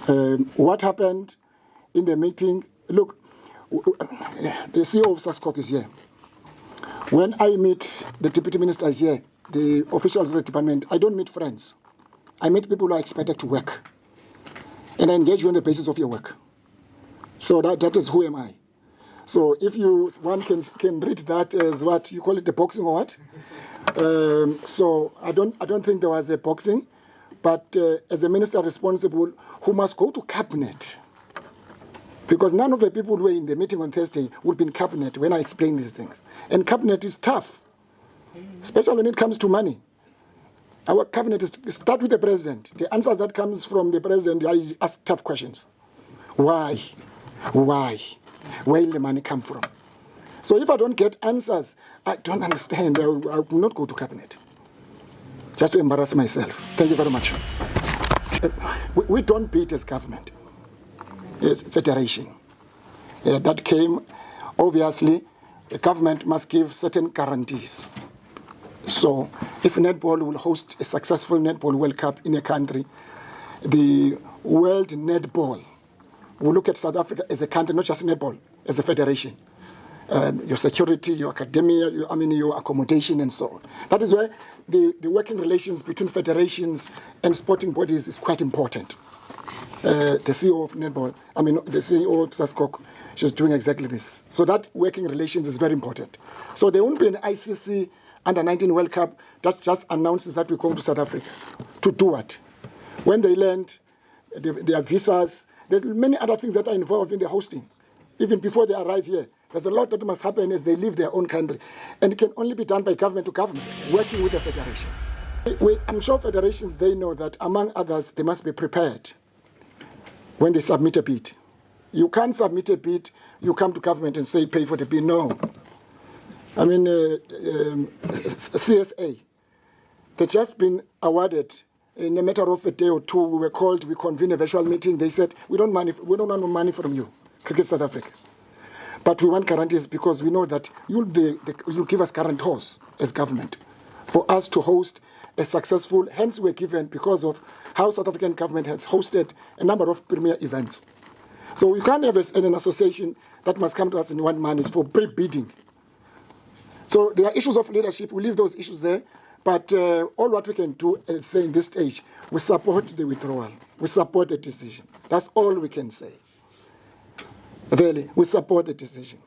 What happened in the meeting? Look, the CEO of SASCOC is here. When I meet the deputy minister is here, the officials of the department, I don't meet friends. I meet people who are expected to work. And I engage you on the basis of your work. So that is who am I. So if one can read that as what you call it, the boxing or what? So I don't think there was a boxing, but as a minister responsible who must go to cabinet, because none of the people who were in the meeting on Thursday would be in cabinet when I explain these things. And cabinet is tough, especially when it comes to money. Our cabinet start with the president. The answers that comes from the president, I ask tough questions. Why? Where will the money come from? So if I don't get answers, I don't understand. I will not go to cabinet. Just to embarrass myself. Thank you very much. We don't beat as government. It's federation. That came, obviously, the government must give certain guarantees. So if netball will host a successful netball World Cup in a country, the World Netball will look at South Africa as a country, not just netball, as a federation. Your security, your academia, your accommodation, and so on. That is why the working relations between federations and sporting bodies is quite important. The CEO of netball, the CEO of SASCOC, she's doing exactly this. So that working relations is very important. So there won't be an ICC Under-19 World Cup that just announces that we're going to South Africa. To do what? When they land, their visas, there's many other things that are involved in the hosting. Even before they arrive here, there's a lot that must happen as they leave their own country. And it can only be done by government to government, working with the federation. I'm sure federations, they know that, among others, they must be prepared when they submit a bid. You can't submit a bid, you come to government and say, pay for the bid. No. CSA, they've just been awarded in a matter of a day or two. We were called, we convened a virtual meeting. They said, we don't want no money from you, Cricket South Africa. But we want guarantees because we know that you'll give us guarantors as government for us to host a successful, hence we're given because of how South African government has hosted a number of premier events. So we can't have an association that must come to us and want money for pre-bidding. So there are issues of leadership. We leave those issues there. But all what we can do is say in this stage, we support the withdrawal. We support the decision. That's all we can say. Really, we support the decision.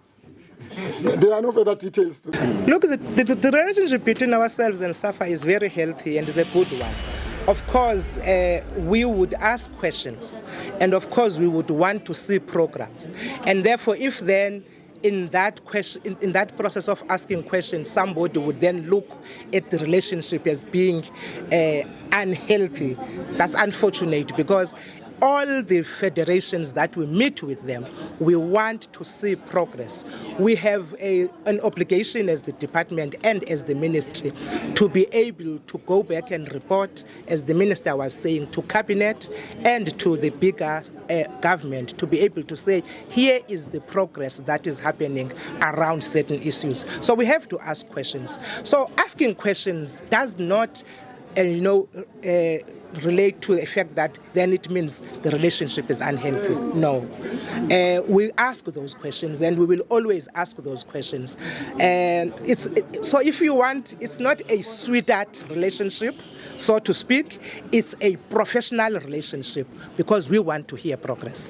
There are no further details. Look, the relationship between ourselves and SAFA is very healthy and is a good one. Of course, we would ask questions. And of course, we would want to see programs. And therefore, if then in that process of asking questions, somebody would then look at the relationship as being unhealthy. That's unfortunate because all the federations that we meet with them, we want to see progress. We have an obligation as the department and as the ministry to be able to go back and report, as the minister was saying, to cabinet and to the bigger government to be able to say, here is the progress that is happening around certain issues. So we have to ask questions. So asking questions does not relate to the fact that then it means the relationship is unhealthy. No. We ask those questions and we will always ask those questions. And so if you want, it's not a sweetheart relationship, so to speak. It's a professional relationship because we want to hear progress.